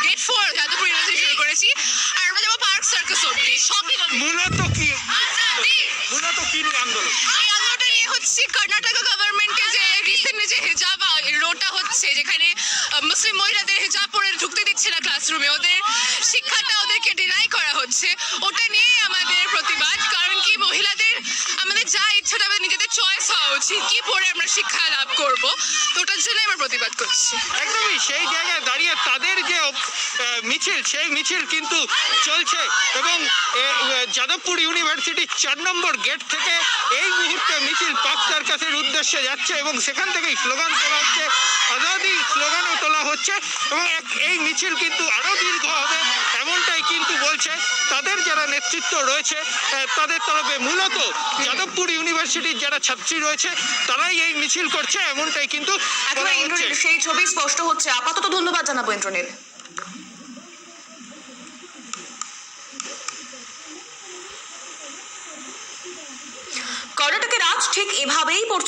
Grade 4 Jadavpur university শুরু করেছি, আর আমরা যাবো পার্ক সার্কাস অব্দি। সবই মূলত কি নিয়ে আন্দোলন? এই আন্দোলনটা নিয়ে হচ্ছে কর্ণাটকা গভর্নমেন্টকে যে রিসেন্টলি যে হিজাব রোডটা হচ্ছে, যেখানে মুসলিম মহিলাদের হিজাব পরে ঢুকতে দিচ্ছে না ক্লাসরুমে, ওদের শিক্ষাটা ওদেরকে ডিনাই করা হচ্ছে, ওটা নিয়ে আমাদের প্রতিবাদ। কারণ কি, মহিলাদের আমাদের যা ইচ্ছাটা আমাদের নিজেদের চয়েস হওয়া উচিত, কি পরে আমরা শিক্ষা লাভ করব, তো ওটার জন্য আমরা প্রতিবাদ করছি। একদমই সেই জায়গায় দাঁড়িয়ে তাদের যে মিছিল, সেই মিছিল কিন্তু চলছে এবং যাদবপুর ইউনিভার্সিটি 4 নম্বর গেট থেকে এই মুহূর্তে মিছিল পার্ক সার্কাসের উদ্দেশ্যে যাচ্ছে এবং সেখান থেকেই স্লোগান তোলা হচ্ছে, আজাদি স্লোগানও তোলা হচ্ছে এবং এই মিছিল কিন্তু আরও দীর্ঘ হবে এমনটাই কিন্তু বলছে তাদের যারা নেতৃত্ব রয়েছে তাদের তরফে। মূলত যাদবপুর ইউনিভার্সিটির যারা ছাত্রী রয়েছে তারাই এই মিছিল করছে এমনটাই কিন্তু বলা হচ্ছে। সেই ছবি স্পষ্ট হচ্ছে। আপাতত ধন্যবাদ জানাবো ইন্দ্রনীল। কর্ণাটকের রাজ ঠিক এভাবেই পড়ছে।